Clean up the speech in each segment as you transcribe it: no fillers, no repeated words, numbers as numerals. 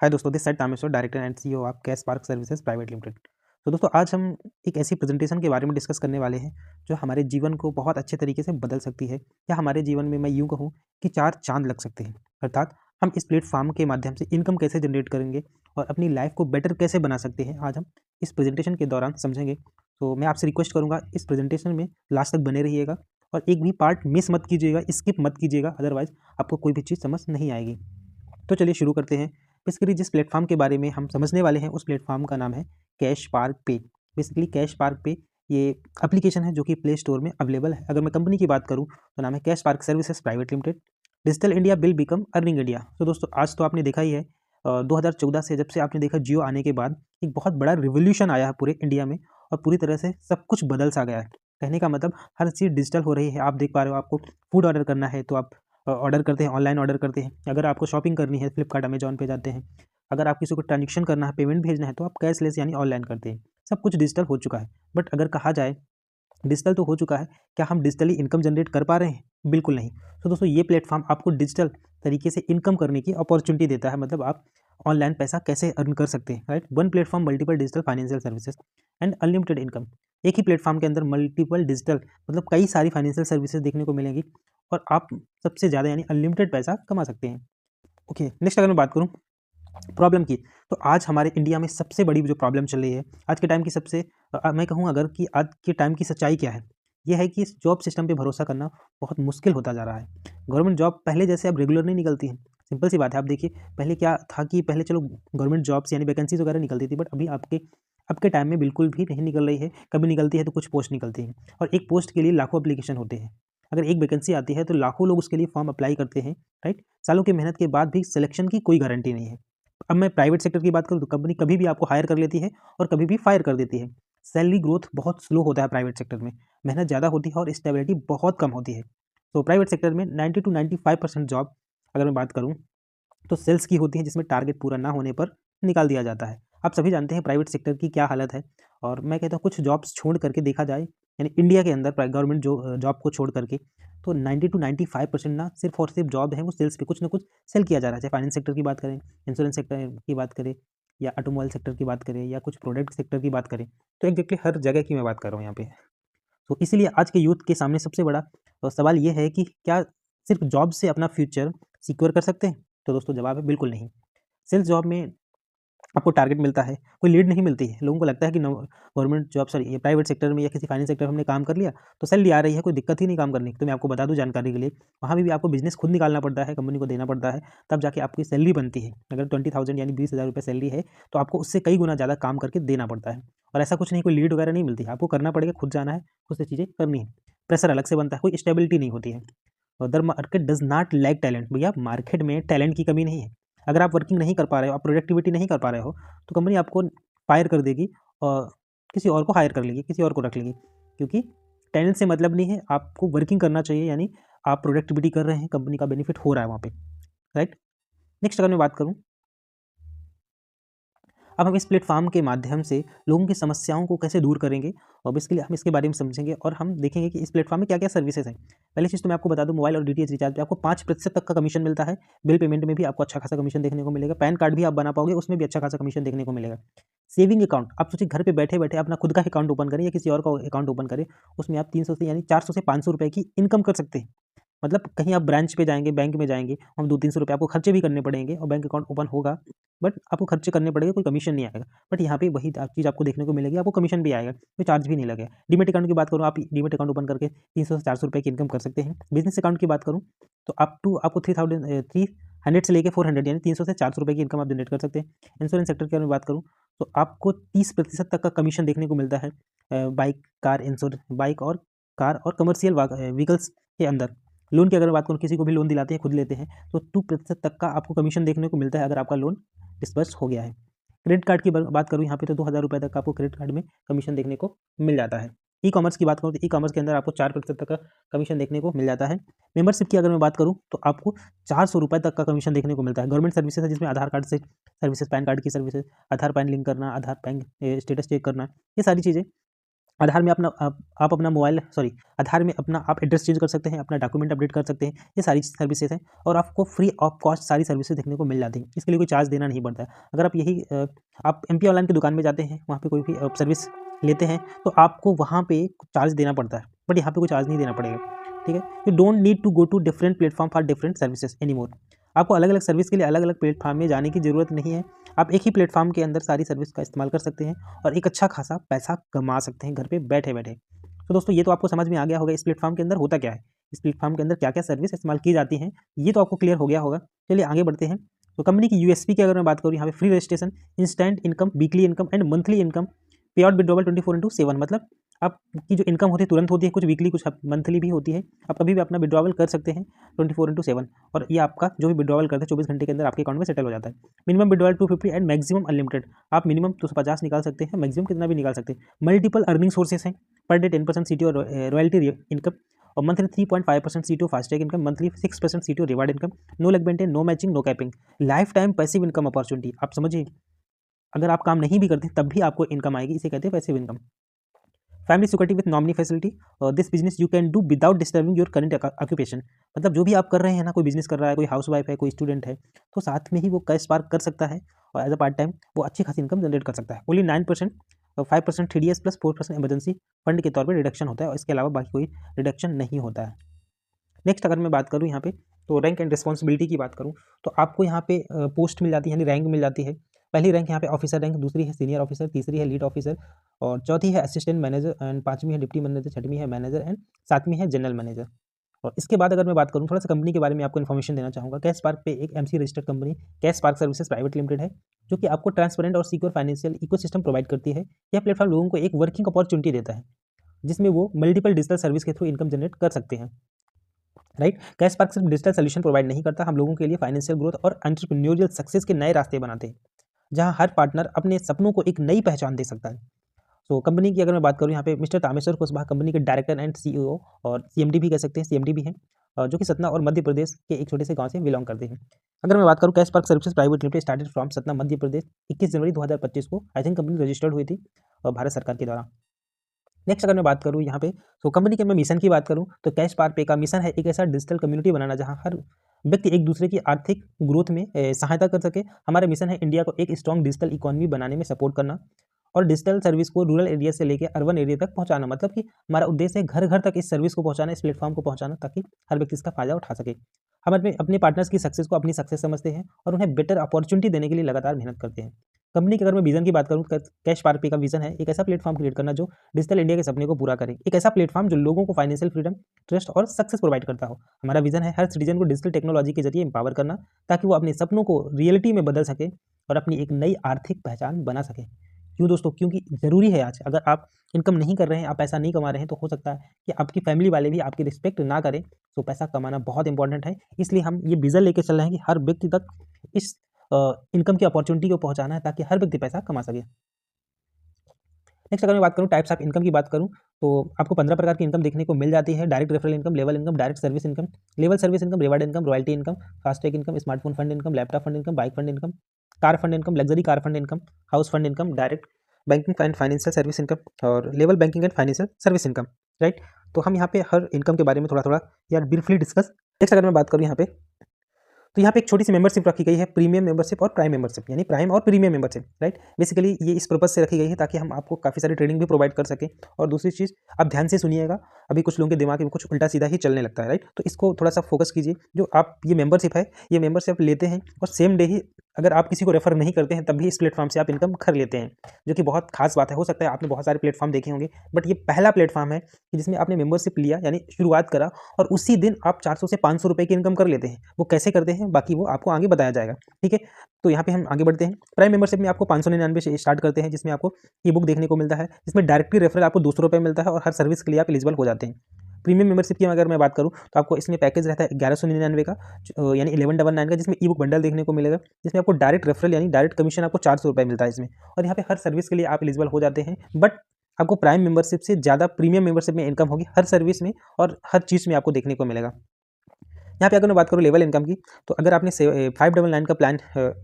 हाय दोस्तों, this side Tameshwar, director and CEO of cash Park Services Private limited. तो दोस्तों, आज हम एक ऐसी प्रेजेंटेशन के बारे में डिस्कस करने वाले हैं जो हमारे जीवन को बहुत अच्छे तरीके से बदल सकती है, या हमारे जीवन में मैं यूँ कहूँ कि चार चांद लग सकते हैं। अर्थात हम इस प्लेटफॉर्म के माध्यम से इनकम कैसे जनरेट करेंगे और अपनी लाइफ को बेटर कैसे बना सकते हैं, आज हम इस प्रेजेंटेशन के दौरान समझेंगे। तो मैं आपसे रिक्वेस्ट करूँगा, इस प्रेजेंटेशन में लास्ट तक बने रहिएगा और एक भी पार्ट मिस मत कीजिएगा, स्किप मत कीजिएगा, अदरवाइज आपको कोई भी चीज़ समझ नहीं आएगी। तो चलिए शुरू करते हैं। बेसिकली जिस प्लेटफॉर्म के बारे में हम समझने वाले हैं, उस प्लेटफॉर्म का नाम है कैश पार्क पे। बेसिकली कैश पार्क पे ये एप्लीकेशन है जो कि प्ले स्टोर में अवेलेबल है। अगर मैं कंपनी की बात करूं तो नाम है cash Park Services Private limited. Digital India will become earning India. तो दोस्तों, आज तो आपने देखा ही है, 2014 से जब से आपने देखा जियो आने के बाद एक बहुत बड़ा रिवोल्यूशन आया है पूरे इंडिया में, और पूरी तरह से सब कुछ बदल सा गया है। कहने का मतलब हर चीज़ डिजिटल हो रही है। आप देख पा रहे हो, आपको फूड ऑर्डर करना है तो आप ऑर्डर करते हैं, ऑनलाइन ऑर्डर करते हैं। अगर आपको शॉपिंग करनी है, फ्लिपकार्ट अमेजॉन पे जाते हैं। अगर आप किसी को ट्रांजेक्शन करना है, पेमेंट भेजना है, तो आप कैशलेस यानी ऑनलाइन करते हैं। सब कुछ डिजिटल हो चुका है। बट अगर कहा जाए डिजिटल तो हो चुका है, क्या हम डिजिटली इनकम जनरेट कर पा रहे हैं? बिल्कुल नहीं। तो दोस्तों, ये प्लेटफॉर्म आपको डिजिटल तरीके से इनकम करने की अपॉर्चुनिटी देता है। मतलब आप ऑनलाइन पैसा कैसे अर्न कर सकते हैं, right. One platform multiple digital financial services and unlimited income. एक ही प्लेटफॉर्म के अंदर मल्टीपल डिजिटल मतलब कई सारी फाइनेंशियल सर्विसेज देखने को मिलेंगी, और आप सबसे ज़्यादा यानी अनलिमिटेड पैसा कमा सकते हैं। ओके, नेक्स्ट अगर मैं बात करूँ प्रॉब्लम की, तो आज हमारे इंडिया में सबसे बड़ी जो प्रॉब्लम चल रही है आज के टाइम की, सबसे मैं कहूँ अगर कि आज के टाइम की सच्चाई क्या है, यह है कि इस जॉब सिस्टम पे भरोसा करना बहुत मुश्किल होता जा रहा है। गवर्नमेंट जॉब पहले जैसे अब रेगुलर नहीं निकलती है। सिंपल सी बात है, आप देखिए पहले क्या था कि पहले चलो गवर्नमेंट जॉब्स यानी वैकेंसीज वगैरह निकलती थी, बट अभी अब के टाइम में बिल्कुल भी नहीं निकल रही है। कभी निकलती है तो कुछ पोस्ट निकलती हैं, और एक पोस्ट के लिए लाखों एप्लीकेशन होते हैं। अगर एक वैकेंसी आती है तो लाखों लोग उसके लिए फॉर्म अप्लाई करते हैं, राइट। सालों की मेहनत के बाद भी सिलेक्शन की कोई गारंटी नहीं है। अब मैं प्राइवेट सेक्टर की बात करूँ तो कंपनी कभी भी आपको हायर कर लेती है और कभी भी फायर कर देती है। सैलरी ग्रोथ बहुत स्लो होता है प्राइवेट सेक्टर में, मेहनत ज़्यादा होती है और स्टेबिलिटी बहुत कम होती है। तो प्राइवेट सेक्टर में 90 टू 95% जॉब अगर मैं बात करूँ तो सेल्स की होती है, जिसमें टारगेट पूरा ना होने पर निकाल दिया जाता है। आप सभी जानते हैं प्राइवेट सेक्टर की क्या हालत है। और मैं कहता हूँ कुछ जॉब्स छोड़ करके देखा जाए, यानी इंडिया के अंदर गवर्नमेंट जो जॉब को छोड़ करके, तो 90 टू 95% ना सिर्फ और सिर्फ जॉब है वो सेल्स पे कुछ ना कुछ सेल किया जा रहा है। चाहे फाइनेंस सेक्टर की बात करें, इंश्योरेंस सेक्टर की बात करें, या ऑटोमोबाइल सेक्टर की बात करें, या कुछ प्रोडक्ट सेक्टर की बात करें, तो एग्जैक्टली हर जगह की मैं बात कर रहा हूँ यहाँ पे। तो इसीलिए आज के यूथ के सामने सबसे बड़ा सवाल ये है कि क्या सिर्फ जॉब से अपना फ्यूचर सिक्योर कर सकते हैं? तो दोस्तों, जवाब है बिल्कुल नहीं। सेल्स जॉब में आपको टारगेट मिलता है, कोई लीड नहीं मिलती है। लोगों को लगता है कि गवर्नमेंट जॉब, सॉरी, ये प्राइवेट सेक्टर में या किसी फाइनेंस सेक्टर में हमने काम कर लिया तो सैलरी आ रही है, कोई दिक्कत ही नहीं काम करने की। तो मैं आपको बता दूं जानकारी के लिए, वहाँ भी आपको बिजनेस खुद निकालना पड़ता है, कंपनी को देना पड़ता है, तब जाके आपकी सैलरी बनती है। अगर 20,000 यानी 20,000 रुपये सैलरी है, तो आपको उससे कई गुना ज़्यादा काम करके देना पड़ता है। और ऐसा कुछ नहीं, कोई लीड वगैरह नहीं मिलती है, आपको करना पड़ेगा, खुद जाना है, खुद से चीज़ें करनी है। प्रेशर अलग से बनता है, कोई स्टेबिलिटी नहीं होती है। और the market does not lack talent. भैया, मार्केट में टैलेंट की कमी नहीं है। अगर आप वर्किंग नहीं कर पा रहे हो, आप प्रोडक्टिविटी नहीं कर पा रहे हो, तो कंपनी आपको फायर कर देगी और किसी और को हायर कर लेगी, किसी और को रख लेगी। क्योंकि टैलेंट से मतलब नहीं है, आपको वर्किंग करना चाहिए, यानी आप प्रोडक्टिविटी कर रहे हैं, कंपनी का बेनिफिट हो रहा है वहाँ पे, राइट। नेक्स्ट अगर मैं बात करूँ, अब हम इस प्लेटफॉर्म के माध्यम से लोगों की समस्याओं को कैसे दूर करेंगे, और इसके लिए हम इसके बारे में समझेंगे, और हम देखेंगे कि इस प्लेटफॉर्म में क्या क्या सर्विसेज हैं। पहली चीज़ तो मैं आपको बता दूं, मोबाइल और डीटीएच रिचार्ज पे आपको 5% तक का कमीशन मिलता है। बिल पेमेंट में भी आपको अच्छा खासा कमीशन देखने को मिलेगा। पैन कार्ड भी आप बना पाओगे, उसमें भी अच्छा खासा कमीशन देखने को मिलेगा। सेविंग अकाउंट, आप सोचिए घर पे बैठे बैठे अपना खुद का अकाउंट ओपन करें या किसी और का अकाउंट ओपन करें, उसमें आप 300 से यानी 400 से 500 रुपये की इनकम कर सकते हैं। मतलब कहीं आप ब्रांच पे जाएंगे, बैंक में जाएंगे, हम 200-300 रुपये आपको खर्चे भी करने पड़ेंगे, और बैंक अकाउंट ओपन होगा, बट आपको खर्चे करने पड़ेंगे, कोई कमीशन नहीं आएगा। बट यहाँ पे वही चीज़ आपको देखने को मिलेगी, आपको कमीशन भी आएगा, कोई चार्ज भी नहीं लगेगा। डीमेट अकाउंट की बात करूँ, आप डीमेट अकाउंट ओपन करके 300 से 400 रुपये की इनकम कर सकते हैं। बिजनेस अकाउंट की बात करूँ तो अप टू आपको 300 से लेकर 400 यानी 300 से 400 रुपये की इनकम आप जनरेट कर सकते हैं। इंश्योरेंस सेक्टर की अगर मैं बात करूँ तो आपको 30% तक का कमीशन देखने को मिलता है। बाइक कार इंश्योरेंस, बाइक और कार और कमर्शियल व्हीकल्स के अंदर। लोन की अगर बात करूँ, किसी को भी लोन दिलाते हैं, खुद लेते हैं, तो 2% तक का आपको कमीशन देखने को मिलता है अगर आपका लोन डिस्बर्स हो गया है। क्रेडिट कार्ड की बात करूँ यहाँ पे तो 2,000 रुपये तक आपको क्रेडिट कार्ड में कमीशन देखने को मिल जाता है। ई कॉमर्स की बात करूँ तो ई कॉमर्स के अंदर आपको 4% तक का कमीशन देखने को मिल जाता है। मेंबरशिप की अगर मैं बात करूँ तो आपको 400 रुपये तक का कमीशन देखने को मिलता है। गवर्नमेंट सर्विसेज है, जिसमें आधार कार्ड से सर्विसेज, पैन कार्ड की सर्विसेज, आधार पैन लिंक करना, आधार पैन स्टेटस चेक करना, ये सारी चीज़ें आधार में अपना आप अपना मोबाइल सॉरी आधार में अपना आप एड्रेस चेंज कर सकते हैं, अपना डॉक्यूमेंट अपडेट कर सकते हैं। ये सारी सर्विसेज हैं और आपको फ्री ऑफ कॉस्ट सारी सर्विसेज देखने को मिल जाती हैं। इसके लिए कोई चार्ज देना नहीं पड़ता है। अगर आप यही आप एमपी ऑनलाइन की दुकान में जाते हैं, वहाँ पे कोई भी सर्विस लेते हैं तो आपको वहाँ पे चार्ज देना पड़ता है, बट यहाँ पे कोई चार्ज नहीं देना पड़ेगा। ठीक है, you don't need to go to different platform for different services any more. आपको अलग अलग सर्विस के लिए अलग अलग प्लेटफॉर्म में जाने की ज़रूरत नहीं है। आप एक ही प्लेटफॉर्म के अंदर सारी सर्विस का इस्तेमाल कर सकते हैं और एक अच्छा खासा पैसा कमा सकते हैं घर पे बैठे बैठे। तो दोस्तों ये तो आपको समझ में आ गया होगा इस प्लेटफॉर्म के अंदर होता क्या है, इस प्लेटफॉर्म के अंदर क्या क्या सर्विस इस्तेमाल की जाती हैं, ये तो आपको क्लियर हो गया होगा। चलिए आगे बढ़ते हैं। तो कंपनी की यूएसपी की अगर मैं बात करूँ, यहाँ पे free registration, instant income, weekly income and monthly income, पे आउट विड्रॉवल 24/7, मतलब आपकी जो इनकम होती है तुरंत होती है, कुछ वीकली कुछ मंथली भी होती है। आप कभी भी अपना विड्रॉवल कर सकते हैं 24/7 और ये आपका जो भी विड्रॉवल करते हैं 24 घंटे के अंदर आपके अकाउंट में सेटल हो जाता है। Minimum withdrawal 250 and maximum unlimited, आप मिनिमम 250 निकाल सकते हैं, मैक्सिमम कितना भी निकाल सकते हैं। मल्टीपल अर्निंग सोर्सेस हैं, per day 10% CTO royalty income और monthly 3.5% CTO FASTag income, monthly 6% CTO reward income, no leg maintain, no matching, no capping, life time passive income opportunity. आप समझिए अगर आप काम नहीं भी करते तब भी आपको इनकम आएगी, इसे कहते हैं passive income. Family security with nominee facility, this business you can do without disturbing your current occupation, मतलब जो भी आप कर रहे हैं ना, कोई बिजनेस कर रहा है, कोई हाउस वाइफ है, कोई स्टूडेंट है, तो साथ में ही वो कैश पार्क कर सकता है और एज अ पार्ट टाइम वो अच्छी खासी इनकम जनरेट कर सकता है। Only 9%, 5% TDS plus 4% emergency fund के तौर पर रिडक्शन होता है और इसके अलावा बाकी कोई रिडक्शन नहीं होता है। नेक्स्ट अगर मैं बात करूँ यहाँ पे, तो रैंक एंड रिस्पॉन्सिबिलिटी की बात करूँ तो आपको यहाँ पे पोस्ट मिल जाती है, यानी रैंक मिल जाती है। पहली रैंक यहाँ पे ऑफिसर रैंक, दूसरी है सीनियर ऑफिसर, तीसरी है लीड ऑफिसर और चौथी है असिस्टेंट मैनेजर एंड पांचवी है डिप्टी मैनेजर, छठवीं है मैनेजर एंड सातवीं है जनरल मैनेजर। और इसके बाद अगर मैं बात करूँ थोड़ा सा कंपनी के बारे में आपको इन्फॉर्मेशन देना चाहूँगा। कैश पार्क पे एक MC registered company cash Park Services Private limited है, जो कि आपको ट्रांसपेरेंट और सिक्योर फाइनेंशियल इकोसिस्टम प्रोवाइड करती है। यह प्लेटफॉर्म लोगों को एक वर्किंग अपॉर्चुनिटी देता है जिसमें वो मल्टीपल डिजिटल सर्विस के थ्रू इनकम जनरेट कर सकते हैं। राइट, कैश पार्क सिर्फ डिजिटल सोल्यूशन प्रोवाइड नहीं करता, हम लोगों के लिए फाइनेंशियल ग्रोथ और एंटरप्रेन्योरियल सक्सेस के नए रास्ते बनाते हैं, जहां हर पार्टनर अपने सपनों को एक नई पहचान दे सकता है। तो कंपनी की अगर मैं बात करूं, यहाँ पे मिस्टर तामेश्वर कुशवाहा कंपनी के डायरेक्टर एंड सीईओ और सीएमडी भी कह सकते हैं, सीएमडी भी हैं, जो कि सतना और मध्य प्रदेश के एक छोटे से गांव से बिलोंग करते हैं। अगर मैं बात करूं, Cash Park Services Private Limited started from Satna Madhya Pradesh 21 जनवरी 2025 को आई थिंक कंपनी रजिस्टर्ड हुई थी भारत सरकार के द्वारा। नेक्स्ट अगर मैं बात करूँ यहाँ पे, तो कंपनी के मैं मिशन की बात करूँ तो कैश पार्क पे का मिशन है एक ऐसा डिजिटल कम्युनिटी बनाना जहाँ हर व्यक्ति एक दूसरे की आर्थिक ग्रोथ में सहायता कर सके। हमारा मिशन है इंडिया को एक स्ट्रॉन्ग डिजिटल इकोनॉमी बनाने में सपोर्ट करना और डिजिटल सर्विस को रूरल एरिया से लेकर अर्बन एरिया तक पहुंचाना, मतलब कि हमारा उद्देश्य है घर घर तक इस सर्विस को पहुंचाना, इस प्लेटफॉर्म को पहुंचाना, ताकि हर व्यक्ति इसका फायदा उठा सके। हम अपने पार्टनर्स की सक्सेस को अपनी सक्सेस समझते हैं और उन्हें बेटर अपॉर्चुनिटी देने के लिए लगातार मेहनत करते हैं। कंपनी के अगर मैं विजन की बात करूँ, कैश पार्क पे का विजन है एक ऐसा प्लेटफॉर्म क्रिएट करना जो डिजिटल इंडिया के सपने को पूरा करे, एक ऐसा प्लेटफॉर्म जो लोगों को फाइनेंशियल फ्रीडम, ट्रस्ट और सक्सेस प्रोवाइड करता हो। हमारा विजन है हर सिटीजन को डिजिटल टेक्नोलॉजी के जरिए एम्पावर करना, ताकि वो अपने सपनों को रियलिटी में बदल सके और अपनी एक नई आर्थिक पहचान बना सके। क्यों दोस्तों? क्योंकि ज़रूरी है आज, अगर आप इनकम नहीं कर रहे हैं, आप पैसा नहीं कमा रहे हैं, तो हो सकता है कि आपकी फैमिली वाले भी आपकी रिस्पेक्ट ना करें। तो पैसा कमाना बहुत इंपॉर्टेंट है, इसलिए हम ये विजन लेके चल रहे हैं कि हर व्यक्ति तक इस इनकम की अपॉर्चुनिटी को पहुंचाना है, ताकि हर व्यक्ति पैसा कमा सके। नेक्स्ट अगर मैं बात करूँ टाइप्स ऑफ इनकम की बात करूँ, तो आपको 15 प्रकार की इनकम देखने को मिल जाती है। Direct referral income, level income, direct service income, level service income, reward income, royalty income, FASTag income, smartphone fund income, laptop fund income, bike fund income, car fund income, luxury car fund income, house fund income, direct banking and financial service income और level banking and financial service income. Right, तो हम यहाँ पे हर income के बारे में थोड़ा थोड़ा या ब्रीफली डिस्कस। नेक्स्ट अगर मैं बात करूँ यहाँ पे, तो यहाँ पे एक छोटी सी मेंबरशिप रखी गई है, प्रीमियम मेंबरशिप और प्राइम मेंबरशिप, यानी प्राइम और प्रीमियम मेंबरशिप। राइट, बेसिकली ये इस पर्पज से रखी गई है ताकि हम आपको काफ़ी सारी ट्रेनिंग भी प्रोवाइड कर सकें। और दूसरी चीज़, आप ध्यान से सुनिएगा, अभी कुछ लोगों के दिमाग में कुछ उल्टा सीधा ही चलने लगता है। राइट, तो इसको थोड़ा सा फोकस कीजिए। जो आप ये मेंबरशिप है, ये मेंबरशिप लेते हैं और सेम डे ही अगर आप किसी को रेफर नहीं करते हैं, तब भी इस प्लेटफॉर्म से आप इनकम कर लेते हैं, जो कि बहुत खास बात है। हो सकता है आपने बहुत सारे प्लेटफॉर्म देखे होंगे, बट ये पहला प्लेटफॉर्म है कि जिसमें आपने मेंबरशिप लिया, यानी शुरुआत करा, और उसी दिन आप 400 से 500 रुपये की इनकम कर लेते हैं। वो कैसे करते हैं, बाकी वो आपको आगे बताया जाएगा। ठीक है, तो यहाँ पे हम आगे बढ़ते हैं। प्राइम मेंबरशिप में आपको 599 से स्टार्ट करते हैं, जिसमें आपको ई बुक देखने को मिलता है, जिसमें डायरेक्टली रेफरल आपको 200 रुपये मिलता है और हर सर्विस के लिए आप एलिजिबल हो जाते हैं। प्रीमियम मेंबरशिप की अगर मैं बात करूँ, तो आपको इसमें पैकेज रहता है 1199 का, यानी 1199 का, जिसमें ई बुक बंडल देखने को मिलेगा, जिसमें आपको डायरेक्ट रेफरल यानी डायरेक्ट कमीशन आपको 400 रुपये मिलता है इसमें, और यहाँ पे हर सर्विस के लिए आप एलिजिबल हो जाते हैं। बट आपको प्राइम मेंबरशिप से ज़्यादा प्रीमियम मेंबरशिप में इनकम होगी, हर सर्विस में और हर चीज़ में आपको देखने को मिलेगा। यहाँ पे अगर मैं बात करूँ लेवल इनकम की, तो अगर आपने 599 का प्लान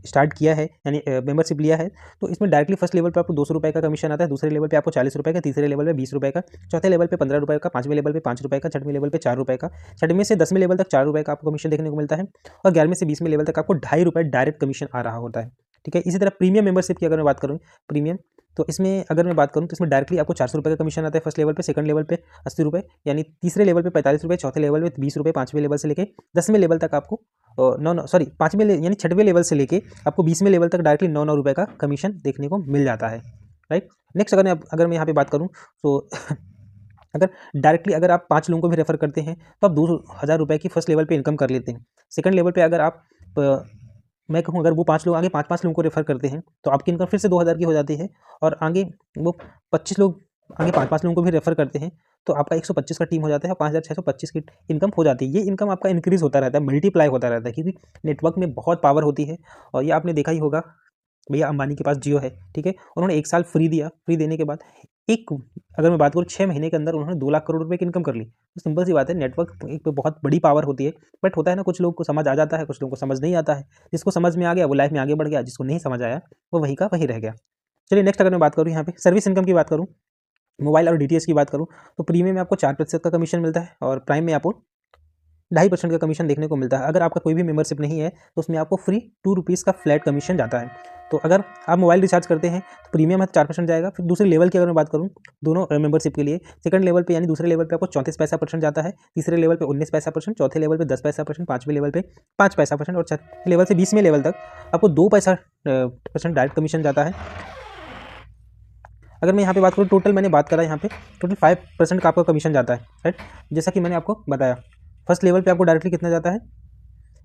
स्टार्ट किया है यानी मेंबरशिप लिया है, तो इसमें डायरेक्टली फर्स्ट लेवल पे आपको 200 रुपये का कमीशन आता है, दूसरे लेवल पे आपको 40 रुपये का, तीसरे लेवल पे 20 रुपये का, चौथे लेवल पे 15 रुपये का, पाँचवें लेवल पे 5 रुपये का, छठवें लेवल पे 4 रुपये का, छठवें से 10वें लेवल तक 4 रुपये का आपको कमीशन देखने को मिलता है, और 11वें से 20वें लेवल तक आपको 2.5 रुपये डायरेक्ट कमीशन आ रहा होता है। ठीक है, इसी तरह प्रीमियम मेंबरशिप की अगर मैं बात करूँ, प्रीमियम, तो इसमें अगर मैं बात करूँ तो इसमें डायरेक्टली आपको 400 रुपये का कमीशन आता है फर्स्ट लेवल पे, सेकंड लेवल पे 80 रुपये, यानी तीसरे लेवल पे 45 रुपये, चौथे लेवल पे 20 रुपये, पाँचवें लेवल से लेके 10वें लेवल तक आपको पाँचवें यानी छठवें लेवल से लेके आपको 20वें लेवल तक डायरेक्टली 9 रुपये का कमीशन देखने को मिल जाता है। राइट, नेक्स्ट अगर मैं यहाँ पे बात करूँ तो अगर डायरेक्टली अगर आप 5 लोगों को भी रेफर करते हैं तो आप 2000 रुपये की फर्स्ट लेवल पे इनकम कर लेते हैं। सेकंड लेवल पे अगर आप मैं कहूँ अगर वो 5 लोग आगे 5-5 लोगों को रेफर करते हैं तो आपकी इनकम फिर से 2000 की हो जाती है, और आगे वो 25 लोग आगे 5-5 लोगों को भी रेफर करते हैं तो आपका 125 का टीम हो जाता है, 5625 की इनकम हो जाती है। ये इनकम आपका इंक्रीज होता रहता है, मल्टीप्लाई होता रहता है, क्योंकि नेटवर्क में बहुत पावर होती है। और ये आपने देखा ही होगा, भैया अंबानी के पास जियो है, ठीक है, उन्होंने 1 साल फ्री दिया, फ्री देने के बाद अगर मैं बात करूँ 6 महीने के अंदर उन्होंने 2 लाख करोड़ रुपए की इनकम कर ली। तो सिंपल सी बात है, नेटवर्क एक बहुत बड़ी पावर होती है। बट होता है ना, कुछ लोगों को समझ आ जाता है, कुछ लोगों को समझ नहीं आता है। जिसको समझ में आ गया वो लाइफ में आगे बढ़ गया, जिसको नहीं समझ आया वो वहीं का वहीं रह गया। चलिए नेक्स्ट अगर मैं बात करूँ यहाँ पे सर्विस इनकम की बात करूँ, मोबाइल और डीटीएच की बात करूँ, तो प्रीमियम में आपको 4% का कमीशन मिलता है और प्राइम में आपको 2.5% का कमीशन देखने को मिलता है। अगर आपका कोई भी मेंबरशिप नहीं है तो उसमें आपको फ्री 2 रुपीज़ का फ्लैट कमीशन जाता है। तो अगर आप मोबाइल रिचार्ज करते हैं तो प्रीमियम है 4% जाएगा। फिर दूसरे लेवल की अगर मैं बात करूँ दोनों मेंबरशिप के लिए, सेकंड लेवल पे यानी दूसरे लेवल पे आपको 34 पैसा परसेंट जाता है, तीसरे लेवल पे 19 पैसा परसेंट, चौथे लेवल पे 10 पैसा परसेंट, पाँचवें लेवल पे 5 पैसा परसेंट, और छठे लेवल से 20वें लेवल तक आपको 2 पैसा परसेंट डायरेक्ट कमीशन जाता है। अगर मैं यहाँ पे बात करूँ, टोटल मैंने बात करा यहाँ पे टोटल 5% का आपका कमीशन जाता है। राइट, जैसा कि मैंने आपको बताया, फर्स्ट लेवल पे आपको डायरेक्टली कितना जाता है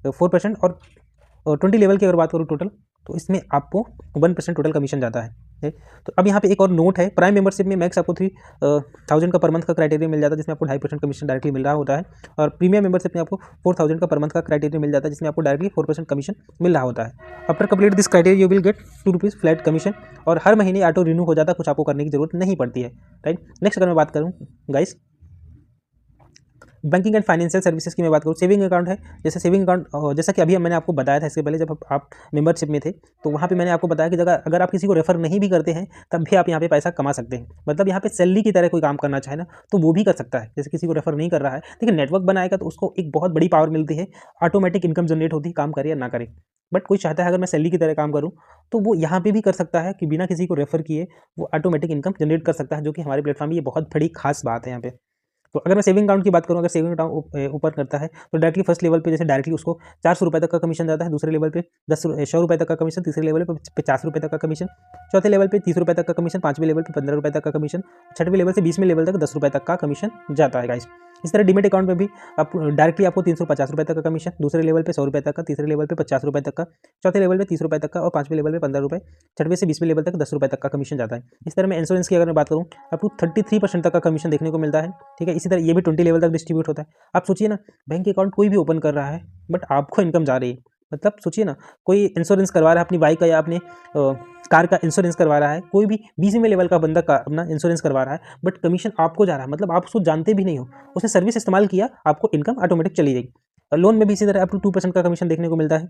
4%, और 20 लेवल की अगर बात करूँ टोटल, तो इसमें आपको 1% टोटल कमीशन जाता है। तो अब यहाँ पे एक और नोट है, प्राइम मेंबरशिप में मैक्स आपको 3000 का पर मंथ का क्राइटेरिया मिल जाता है, जिसमें आपको 2.5% कमीशन डायरेक्टली मिल रहा होता है, और प्रीमियम मेंबरशिप में आपको 4000 का पर मंथ का क्राइटेरिया मिल जाता है, जिसमें आपको डायरेक्टली 4% कमीशन मिल रहा होता है। After complete this criteria you will get 2 rupees flat commission, और हर महीने ऑटो रिन्यू हो जाता है, कुछ आपको करने की जरूरत नहीं पड़ती है। राइट, नेक्स्ट अगर मैं बात करूँ guys, banking and financial services की मैं बात करूँ, सेविंग अकाउंट है। जैसे सेविंग अकाउंट, जैसा कि अभी मैंने आपको बताया था इससे पहले जब आप मेंबरशिप में थे, तो वहाँ पे मैंने आपको बताया कि अगर आप किसी को रेफर नहीं भी करते हैं तब भी आप यहाँ पे पैसा कमा सकते हैं। मतलब यहाँ पे सैलरी की तरह कोई काम करना चाहे ना तो वो भी कर सकता है। जैसे किसी को रेफर नहीं कर रहा है, लेकिन नेटवर्क बनाएगा तो उसको एक बहुत बड़ी पावर मिलती है, ऑटोमेटिक इनकम जनरेट होती है, काम करे या ना करे। बट कोई चाहता है अगर मैं सैलरी की तरह काम करूँ तो वो यहाँ पे भी कर सकता है कि बिना किसी को रेफर किए वो ऑटोमेटिक इनकम जनरेट कर सकता है, जो कि हमारे प्लेटफॉर्म में ये बहुत बड़ी खास बात है यहाँ पे। तो अगर मैं सेविंग अकाउंट की बात करूँ, अगर सेविंग अकाउंट ओपन करता है तो डायरेक्टली फर्स्ट लेवल पे जैसे डायरेक्टली उसको 400 रुपये तक का कमीशन जाता है, दूसरे लेवल पे 100 रुपये तक का कमीशन, तीसरे लेवल पे 50 रुपये तक का कमीशन, चौथे लेवल पे 30 रुपये तक का कमीशन, पाँचवें लेवल पे 15 रुपये तक का कमीशन, छठवें लेवल से 20वें लेवल तक 10 रुपये तक का कमीशन जाता है गाइस। इस तरह डीमेट अकाउंट में भी आप डायरेक्टली आपको 350 रुपये तक का कमीशन, दूसरे लेवल पे 100 रुपये तक का, तीसरे लेवल पे 50 रुपये तक का, चौथे लेवल पे 30 रुपये तक का, और पाँचवें लेवल पे 15 रुपये, छठवें से 20वें लेवल तक 10 रुपये तक का कमीशन जाता है। इस तरह मैं इंश्योरेंस की अगर मैं बात करूँ, आपको 33% तक का कमीशन देखने को मिलता है। ठीक है, इसी तरह ये भी 20 लेवल तक डिस्ट्रीब्यूट होता है। आप सोचिए ना, बैंक अकाउंट कोई भी ओपन कर रहा है बट आपको इनकम जा रही है। मतलब सोचिए ना, कोई इंश्योरेंस करवा रहा है अपनी बाइक का या अपने कार का इंश्योरेंस करवा रहा है, कोई भी 20वें लेवल का बंदा का अपना इंश्योरेंस करवा रहा है, बट कमीशन आपको जा रहा है। मतलब आप उसको जानते भी नहीं हो, उसने सर्विस इस्तेमाल किया, आपको इनकम ऑटोमेटिक चली जाएगी। और लोन में भी इसी तरह आपको 2% का कमीशन देखने को मिलता है।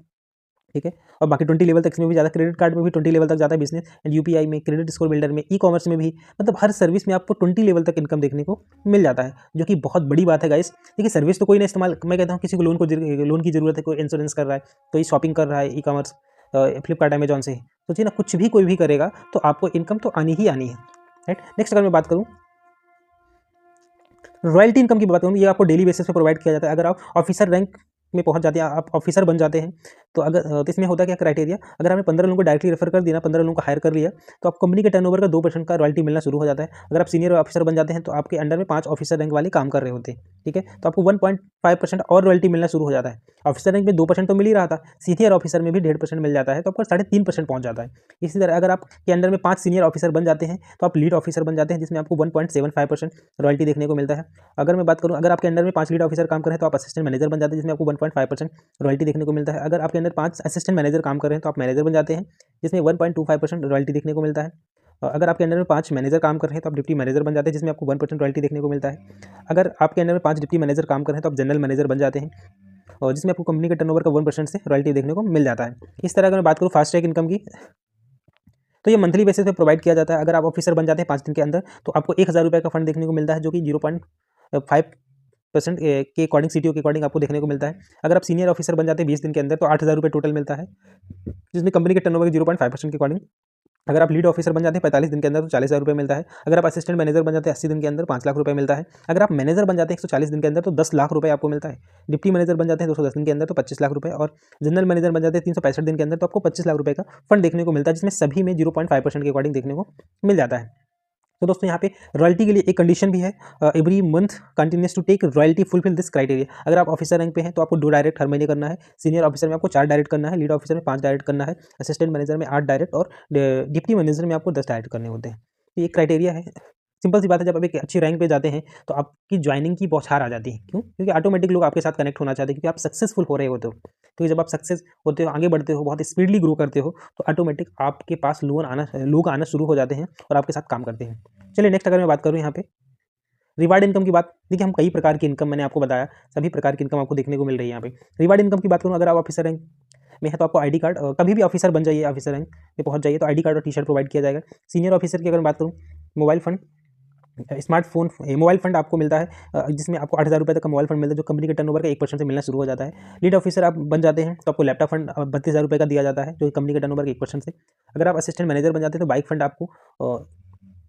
ठीक है, और बाकी 20 लेवल तक इसमें भी ज़्यादा, क्रेडिट कार्ड में भी 20 लेवल तक ज़्यादा, बिजनेस एंड यूपीआई में, क्रेडिट स्कोर बिल्डर में, ई कॉमर्स में भी, मतलब हर सर्विस में आपको 20 लेवल तक इनकम देखने को मिल जाता है, जो कि बहुत बड़ी बात है गाइस। देखिए सर्विस तो कोई नहीं इस्तेमाल, मैं कहता हूँ किसी को लोन की जरूरत है, कोई इंश्योरेंस कर रहा है, कोई शॉपिंग कर रहा है ई कॉमर्स फ्लिपकार्ट अमेजॉन से, सोचिए ना कुछ भी कोई भी करेगा तो आपको इनकम तो आनी ही आनी है। राइट, नेक्स्ट अगर मैं बात करूँ रॉयल्टी इनकम की बात करूँ, ये आपको डेली बेसिस पे प्रोवाइड किया जाता है। अगर आप ऑफिसर रैंक में पहुंच जाते हैं, आप ऑफिसर बन जाते हैं, तो तो इसमें होता है क्या क्राइटेरिया, अगर आपने 15 लोगों को डायरेक्टली रेफर कर दिया, 15 लोगों को हायर कर लिया, तो आप कंपनी के टर्नओवर का 2% का रॉयल्टी मिलना शुरू हो जाता है। अगर आप सीनियर ऑफिसर बन जाते हैं तो आपके अंडर में 5 ऑफिसर रैंक वाले काम कर रहे होते हैं। ठीक है, तो आपको 1.5% और रॉयल्टी मिलना शुरू हो जाता है। ऑफिसर रैंक में 2% तो मिल ही रहा था, सीनियर ऑफिसर में भी 1.5% मिल जाता है, तो आपका 3.5% पहुंच जाता है। इसी तरह अगर आपके अंडर में 5 सीनियर ऑफिसर बन जाते हैं तो आप लीड ऑफिसर बन जाते हैं, जिसमें आपको 1.75% रॉयल्टी देखने को मिलता है। अगर मैं बात करूँ, अगर आपके अंडर में 5 लीड ऑफिसर काम कर रहे हैं तो आप असिस्टेंट मैनेजर बन जाते हैं, जिसमें आपको 1.5% रॉयल्टी देखने को मिलता है। अगर आपके अंदर 5 असिस्टेंट मैनेजर काम कर रहे हैं तो आप मैनेजर बन जाते हैं, जिसमें 1.25% रॉयल्टी देखने को मिलता है। अगर आपके अंदर में 5 मैनेजर काम कर रहे हैं तो आप डिप्टी मैनेजर बन जाते हैं, जिसमें आपको 1% रॉयल्टी देखने को मिलता है। अगर आपके अंदर में 5 डिप्टी मैनेजर काम कर रहे हैं तो आप जनरल मैनेजर बन जाते हैं। और जिसमें आपको कंपनी के टर्नओवर का 1% से रॉयल्टी देखने को मिल जाता है। इस तरह अगर मैं बात करूँ फास्ट ट्रैक इनकम की, तो ये मंथली बेसिस पे प्रोवाइड किया जाता है। अगर आप ऑफिसर बन जाते हैं 5 दिन के अंदर तो आपको 1000 रुपये का फंड देखने को मिलता है, जो कि 0.5% के अकॉर्डिंग सीटीओ के अकॉर्डिंग आपको देखने को मिलता है। अगर आप सीनियर ऑफिसर बन जाते हैं 20 दिन के अंदर तो 8000 रुपये टोटल मिलता है, जिसमें कंपनी के टर्नओवर के 0.5% के अकॉर्डिंग। अगर आप लीड ऑफिसर बन जाते हैं 45 दिन के अंदर तो 40,000 रुपये मिलता है। अगर आप असिस्टेंट मैनेजर बन जाते हैं 80 दिन के अंदर 5 लाख रुपये मिलता है। अगर आप मैनेजर बन जाते हैं 140 दिन के अंदर तो 10 लाख रुपये आपको मिलता है। डिप्टी मैनेजर बन जाते हैं 210 दिन के अंदर तो 25 लाख रुपये, और जनरल मैनेजर बन जाते हैं 365 दिन के अंदर तो आपको 25 लाख रुपये का फंड देखने को मिलता है, जिसमें सभी में 0.5% के अकॉर्डिंग देखने को मिल जाता है। तो दोस्तों यहाँ पे रॉयल्टी के लिए एक कंडीशन भी है, every month continuous to take royalty fulfil this criteria. अगर आप ऑफिसर रैंक पे हैं तो आपको 2 डायरेक्ट हर महीने करना है, सीनियर ऑफिसर में आपको 4 डायरेक्ट करना है, लीड ऑफिसर में 5 डायरेक्ट करना है, असिस्टेंट मैनेजर में 8 डायरेक्ट, और डिप्टी मैनेजर में आपको 10 डायरेक्ट करने होते हैं। तो ये क्राइटेरिया है। सिंपल सी बात है, जब आप एक अच्छी रैंक पे जाते हैं तो आपकी ज्वाइनिंग की बौछार आ जाती है। क्यों? क्योंकि ऑटोमेटिक लोग आपके साथ कनेक्ट होना चाहते हैं, क्योंकि आप सक्सेसफुल हो रहे होते हो। क्योंकि जब आप सक्सेस होते हो, आगे बढ़ते हो, बहुत स्पीडली ग्रो करते हो, तो ऑटोमेटिक आपके पास लोग आना शुरू हो जाते हैं और आपके साथ काम करते हैं। चलिए नेक्स्ट अगर मैं बात करूँ यहाँ पे रिवार्ड इनकम की बात, देखिए हम कई प्रकार की इनकम, मैंने आपको बताया सभी प्रकार की इनकम आपको देखने को मिल रही है यहाँ पे। रिवार्ड इनकम की बात करूँ, अगर आप ऑफिसर रैंक में है तो आपको आईडी कार्ड, कभी भी ऑफिसर बन जाइए, ऑफिसर रैंक में पहुंच जाइए तो आईडी कार्ड और टी शर्ट प्रोवाइड किया जाएगा। सीनियर ऑफिसर की अगर बात करूँ, mobile fund, smartphone mobile fund आपको मिलता है, जिसमें आपको 8000 रुपये तक का मोबाइल फंड मिलता है, जो कंपनी के टर्नओवर का 1% से मिलना शुरू हो जाता है। लीड ऑफिसर आप बन जाते हैं तो आपको लैपटॉप फंड 32,000 रुपये का दिया जाता है, जो कंपनी के टर्नओवर के 1% से। अगर आप असिस्टेंट मैनेजर बन जाते हैं तो बाइक फंड आपको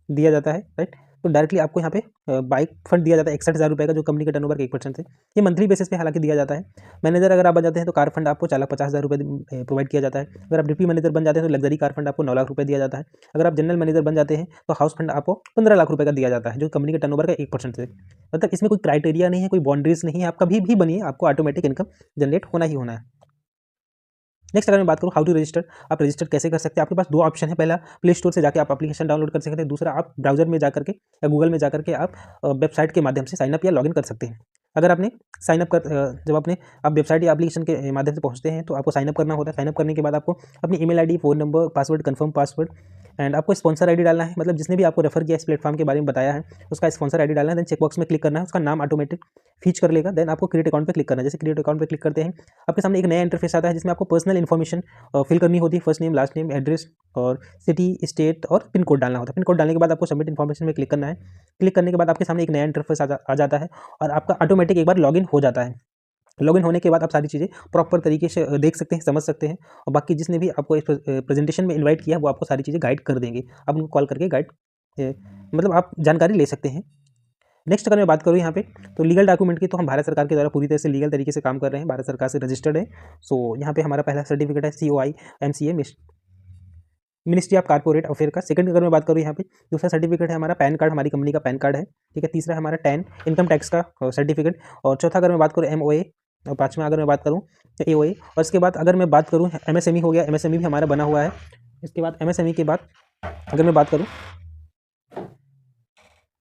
दिया जाता है, राइट। तो डायरेक्टली आपको यहाँ पे बाइक फंड दिया जाता है 61,000 रुपये का, जो कंपनी के टर्नओवर के 1% से। ये मंथली बेसिस पे हालांकि दिया जाता है। मैनेजर अगर आप बन जाते हैं तो कार फंड आपको 4,50,000 रुपये प्रोवाइड किया जाता है। अगर आप डिप्टी मैनेजर बन जाते हैं तो लग्जरी कार फंड आपको 9 लाख रुपये दिया जाता है। अगर आप जनरल मैनेजर बन जाते हैं तो हाउस फंड आपको 15 लाख रुपये का दिया जाता है, जो कंपनी के टर्नओवर का 1% से। मतलब इसमें कोई क्राइटेरिया नहीं है, कोई बाउंड्रीज नहीं है, आप कभी भी बनिए, आपको ऑटोमेटिक इनकम जनरेट होना ही होना है। नेक्स्ट अगर मैं बात करूँ हाउ टू रजिस्टर, आप रजिस्टर कैसे कर सकते हैं। आपके पास 2 ऑप्शन है, पहला प्ले स्टोर से जाकर आप एप्लीकेशन डाउनलोड कर सकते हैं, दूसरा आप ब्राउजर में जाकर के या गूगल में जाकर के आप वेबसाइट के माध्यम से साइनअप या लॉगिन कर सकते हैं। अगर आपने साइनअप कर जब आप वेबसाइट या एप्लीकेशन के माध्यम से पहुंचते हैं तो आपको साइनअप करना होता है। साइनअप करने के बाद आपको अपनी email ID, phone number, password, confirm password, and आपको स्पॉन्सर आईडी डालना है, मतलब जिसने भी आपको रेफर किया इस प्लेटफॉर्म के बारे में बताया है उसका स्पॉन्सर आईडी डालना है। देन चेकबॉक्स में क्लिक करना है, उसका नाम ऑटोमेटिक फीच कर लेगा। देन आपको क्रिएट अकाउंट पे क्लिक करना है। जैसे क्रिएट अकाउंट पे क्लिक करते हैं आपके सामने एक नया इंटरफेस आता है, जिसमें आपको पर्सनल इन्फॉर्मेशन फिल करनी होती है, first name, last name, address और सिटी, स्टेट और पिन कोड डालना होता है। पिन कोड डालने के बाद आपको सबमिट इन्फॉर्मेशन में क्लिक करना है। क्लिक करने के बाद आपके सामने एक नया इंटरफेस आ जाता है और आपका ऑटोमेटिक एक बार लॉगिन हो जाता है। लॉगिन होने के बाद आप सारी चीज़ें प्रॉपर तरीके से देख सकते हैं, समझ सकते हैं, और बाकी जिसने भी आपको इस प्रेजेंटेशन में इनवाइट किया वो आपको सारी चीज़ें गाइड कर देंगे। आप उनको कॉल करके मतलब आप जानकारी ले सकते हैं। नेक्स्ट अगर मैं बात करूँ यहाँ पे तो लीगल डॉक्यूमेंट की, तो हम भारत सरकार के द्वारा पूरी तरह से लीगल तरीके से काम कर रहे हैं, भारत सरकार से रजिस्टर्ड है। सो यहाँ पे हमारा पहला सर्टिफिकेट है COI MCA, ministry of corporate affair का। सेकंड अगर मैं बात करूँ यहाँ पे, दूसरा सर्टिफिकेट है हमारा पैन कार्ड, हमारी कंपनी का पैन कार्ड है, ठीक है। तीसरा है हमारा 10 इनकम टैक्स का सर्टिफिकेट, और चौथा अगर मैं बात करूँ MOA, और पाँचवा अगर मैं बात करूँ तो AOA, और इसके बाद अगर मैं बात करूँ MSME हो गया, MSME भी हमारा बना हुआ है। इसके बाद MSME के बाद अगर मैं बात करूँ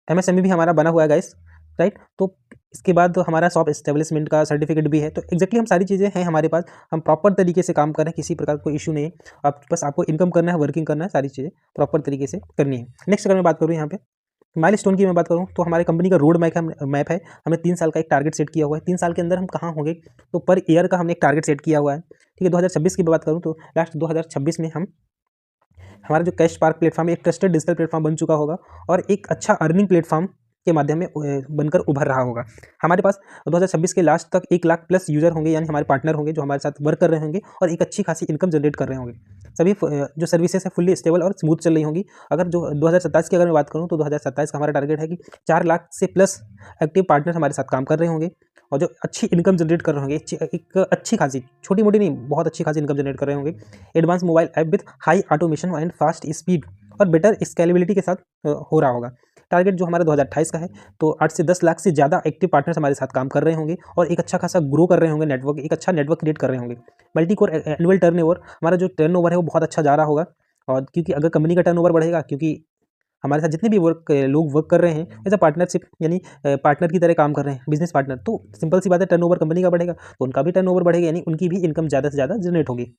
MSME भी हमारा बना हुआ है गाइस, राइट। तो इसके बाद तो हमारा शॉप एस्टेब्लिशमेंट का सर्टिफिकेट भी है। तो एक्जैक्टली हम सारी चीज़ें हैं हमारे पास, हम प्रॉपर तरीके से काम कर रहे हैं, किसी प्रकार कोई इशू नहीं है। आप बस आपको इनकम करना है, वर्किंग करना है, सारी चीज़ें प्रॉपर तरीके से करनी है। नेक्स्ट अगर मैं बात करूँ यहाँ पे माइलस्टोन की मैं बात करूँ तो हमारी कंपनी का रोड मैप है। हमें 3 साल का एक टारगेट सेट किया हुआ है, 3 साल के अंदर हम कहाँ होंगे, तो पर ईयर का हमने एक टारगेट सेट किया हुआ है, ठीक है। 2026 की बात करूँ तो लास्ट 2026 में हमारा जो कैश पार्क प्लेटफॉर्म एक ट्रस्टेड डिजिटल प्लेटफॉर्म बन चुका होगा और एक अच्छा अर्निंग प्लेटफॉर्म के माध्यम में बनकर उभर रहा होगा। हमारे पास 2026 के लास्ट तक 1 लाख प्लस यूज़र होंगे, यानी हमारे पार्टनर होंगे जो हमारे साथ वर्क कर रहे होंगे और एक अच्छी खासी इनकम जनरेट कर रहे होंगे। सभी जो सर्विसेज है फुल्ली स्टेबल और स्मूथ चल रही होंगी। अगर जो 2027 की अगर मैं बात करूँ तो 2027 का हमारा टारगेट है कि 4 लाख से प्लस एक्टिव पार्टनर हमारे साथ काम कर रहे होंगे और जो अच्छी इनकम जनरेट कर रहे होंगे, एक अच्छी खासी, छोटी मोटी नहीं, बहुत अच्छी खासी इनकम जनरेट कर रहे होंगे। Advance mobile app with high automation and fast speed और बेटर स्केलेबिलिटी के साथ हो रहा होगा। टारगेट जो हमारा 2028 का है, तो 8 से 10 लाख से ज़्यादा एक्टिव पार्टनर्स हमारे साथ काम कर रहे होंगे और एक अच्छा खासा ग्रो कर रहे होंगे नेटवर्क, एक अच्छा नेटवर्क क्रिएट कर रहे होंगे। मल्टी कोर एनुअल टर्नओवर, हमारा जो टर्नओवर है वो बहुत अच्छा जा रहा होगा। और क्योंकि अगर कंपनी का टर्नओवर बढ़ेगा, क्योंकि हमारे साथ जितने भी लोग वर्क कर रहे हैं एज अ पार्टनरशिप, यानी पार्टनर की तरह काम कर रहे हैं, बिजनेस पार्टनर, तो सिंपल सी बात है टर्नओवर कंपनी का बढ़ेगा तो उनका भी टर्नओवर बढ़ेगा, यानी उनकी भी इनकम ज़्यादा से ज़्यादा जनरेट होगी।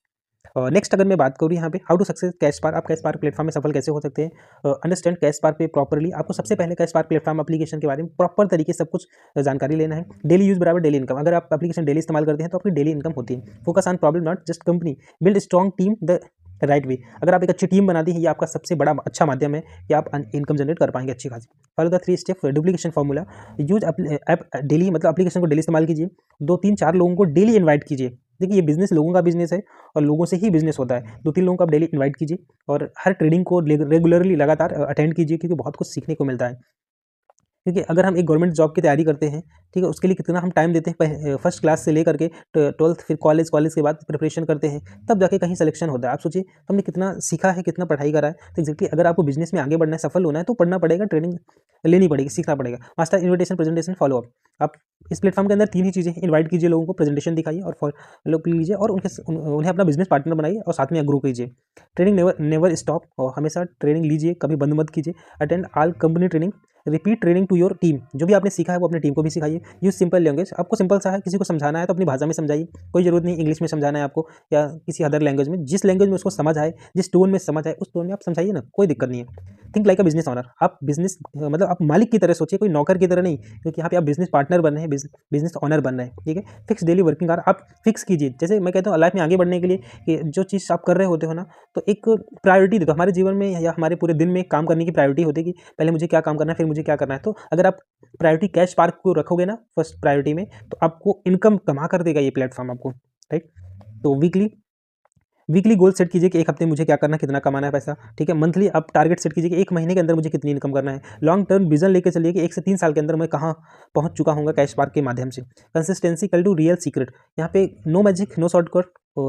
नेक्स्ट अगर मैं बात करूँ यहाँ पे how to success cash spark, आप कैश स्पार्क प्लेटफॉर्म में सफल कैसे हो सकते हैं। अंडरस्टैंड कैश स्पार्क पे प्रॉपरली, आपको सबसे पहले कैश स्पार्क प्लेटफॉर्म एप्लीकेशन के बारे में प्रॉपर तरीके से सब कुछ जानकारी लेना है। डेली यूज बराबर डेली इनकम, अगर आप एप्लीकेशन डेली इस्तेमाल करते हैं तो आपकी डेली इनकम होती है। Focus on problem not just company, build strong team the right way, अगर आप एक अच्छी टीम बनाती हैं ये आपका सबसे बड़ा अच्छा माध्यम है कि आप इनकम जनरेट कर पाएंगे अच्छी खासी। Follow the 3 step duplication formula, use app daily, मतलब एप्लीकेशन को डेली इस्तेमाल कीजिए, 2-3-4 लोगों को डेली इन्वाइट कीजिए। देखिए ये बिजनेस लोगों का बिजनेस है और लोगों से ही बिजनेस होता है। 2-3 लोगों को आप डेली इन्वाइट कीजिए और हर ट्रेडिंग को रेगुलरली लगातार अटेंड कीजिए, क्योंकि बहुत कुछ सीखने को मिलता है। क्योंकि अगर हम एक गवर्नमेंट जॉब की तैयारी करते हैं, ठीक है, उसके लिए कितना हम टाइम देते हैं, फर्स्ट क्लास से लेकर के 12th, फिर कॉलेज के बाद प्रिपरेशन करते हैं, तब जाके कहीं सिलेक्शन होता है। आप सोचिए हमने कितना सीखा है, कितना पढ़ाई करा है। तो एग्जैक्टली अगर आपको बिजनेस में आगे बढ़ना है, सफल होना है, तो पढ़ना पड़ेगा, ट्रेनिंग लेनी पड़ेगी, सीखना पड़ेगा। Master invitation, presentation, follow up. आप इस प्लेटफॉर्म के अंदर 3 ही चीज़ें, इन्वाइट कीजिए लोगों को, प्रेजेंटेशन दिखाइए और फॉलो लीजिए और उन्हें अपना बिजनेस पार्टनर बनाइए और साथ में ग्रो कीजिए। ट्रेनिंग नेवर स्टॉप, और हमेशा ट्रेनिंग लीजिए, कभी बंद मत कीजिए। Attend all company training, repeat training to your team, जो भी आपने सीखा है वो अपनी टीम को भी सिखाइए। यूज सिंपल लैंग्वेज, आपको सिंपल सा है, किसी को समझाना है तो अपनी भाषा में समझाइए, कोई जरूरत नहीं इंग्लिश में समझाना है आपको या किसी अदर लैंग्वेज में, जिस लैंग्वेज में उसको समझ आए, जिस टोन में समझ आए उस टोन में आप समझाइए ना, कोई दिक्कत नहीं है। Think like a business owner, आप बिजनेस मतलब आप मालिक की तरह सोचिए, कोई नौकर की तरह नहीं, क्योंकि यहाँ पे आप बिजनेस पार्टनर बन रहे हैं, बिजनेस ओनर बन रहे हैं, ठीक है। फिक्स डेली वर्किंग आवर आप फिक्स कीजिए, जैसे मैं कहता हूँ लाइफ में आगे बढ़ने के लिए कि जो चीज़ आप कर रहे होते हो ना, तो एक प्रायोरिटी दे दो। हमारे जीवन में या हमारे पूरे दिन में काम करने की प्रायोरिटी होती है कि पहले मुझे क्या काम करना है, फिर मुझे क्या करना है। तो अगर आप प्रायोरिटी कैश स्पार्क को रखोगे ना फर्स्ट प्रायोरिटी में, तो आपको इनकम कमा कर देगा ये प्लेटफॉर्म आपको, राइट। तो वीकली गोल सेट कीजिए कि एक हफ्ते में मुझे क्या करना है, कितना कमाना है पैसा, ठीक है। मंथली आप टारगेट सेट कीजिए कि एक महीने के अंदर मुझे कितनी इनकम करना है। लॉन्ग टर्म विजन लेके चलिए कि 1 से 3 साल के अंदर मैं कहाँ पहुंच चुका हूँगा कैश स्पार्क के माध्यम से। कंसिस्टेंसी कल टू रियल सीक्रेट, यहाँ पे no magic, no shortcut,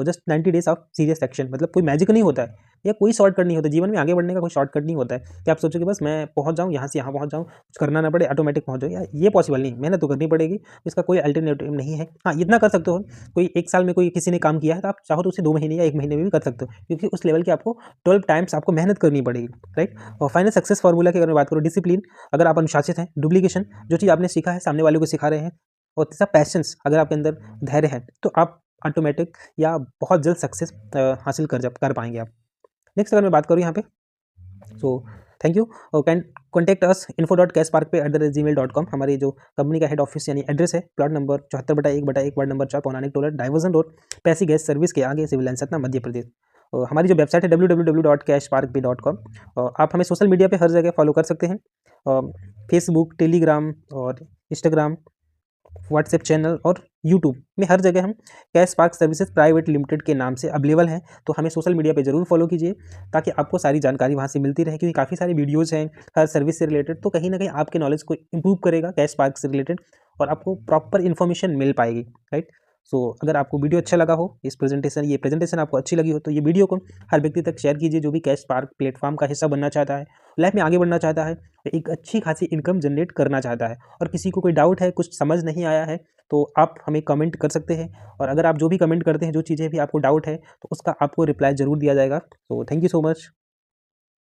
just 90 days of serious action, मतलब कोई मैजिक नहीं होता है या कोई शॉर्टकट नहीं होता जीवन में आगे बढ़ने का, कोई शॉर्टकट नहीं होता है कि आप सोचो कि बस मैं पहुंच जाऊं, यहाँ से यहाँ पहुंच जाऊं, कुछ करना ना पड़े, ऑटोमेटिक पहुंच जाऊँ, ये पॉसिबल नहीं, मेहनत तो करनी पड़ेगी, इसका कोई अल्टरनेटिव नहीं है। हाँ इतना कर सकते हो, कोई 1 साल में कोई किसी ने काम किया है तो आप चाहो तो उसे 2 महीने या 1 महीने में भी कर सकते हो, क्योंकि उस लेवल की आपको 12 टाइम्स आपको मेहनत करनी पड़ेगी, राइट। और फाइनल सक्सेस फार्मूला की अगर मैं बात करूँ, डिसिप्लिन, अगर आप अनुशासित हैं, डुप्लीकेशन, जो चीज़ आपने सीखा है सामने वाले को सिखा रहे हैं, और तीसरा पैशंस, अगर आपके अंदर धैर्य है तो आप ऑटोमेटिक या बहुत जल्द सक्सेस हासिल कर पाएंगे आप। नेक्स्ट अगर मैं बात करूँ यहाँ पे, so thank you. Can contact us info.cashpark@gmail.com, हमारी जो कंपनी का हेड ऑफिस यानी एड्रेस है, प्लॉट नंबर 74/1/1 वार्ड नंबर 4 पौराणिक टोलर डाइवर्जन रोड, पैसी गैस सर्विस के आगे, सिविल लाइन सतना, मध्य प्रदेश। हमारी जो वेबसाइट है www.cashpark.com। आप हमें सोशल मीडिया पे हर जगह फॉलो कर सकते हैं, फेसबुक, टेलीग्राम और इंस्टाग्राम, व्हाट्सएप चैनल और यूट्यूब में हर जगह हम cash spark services Private limited के नाम से अवेलेबल हैं। तो हमें सोशल मीडिया पे जरूर फॉलो कीजिए ताकि आपको सारी जानकारी वहाँ से मिलती रहे, क्योंकि काफ़ी सारी वीडियोज़ हैं हर सर्विस से रिलेटेड, तो कहीं ना कहीं आपके नॉलेज को इंप्रूव करेगा कैश स्पार्क से रिलेटेड और आपको प्रॉपर इन्फॉर्मेशन मिल पाएगी, राइट। सो अगर आपको वीडियो अच्छा लगा हो, ये प्रेजेंटेशन आपको अच्छी लगी हो, तो ये वीडियो को हर व्यक्ति तक शेयर कीजिए जो भी कैश स्पार्क प्लेटफॉर्म का हिस्सा बनना चाहता है, लाइफ में आगे बढ़ना चाहता है, एक अच्छी खासी इनकम जनरेट करना चाहता है। और किसी को कोई डाउट है, कुछ समझ नहीं आया है, तो आप हमें कमेंट कर सकते हैं, और अगर आप जो भी कमेंट करते हैं, जो चीज़ें भी आपको डाउट है, तो उसका आपको रिप्लाई ज़रूर दिया जाएगा। तो थैंक यू सो मच।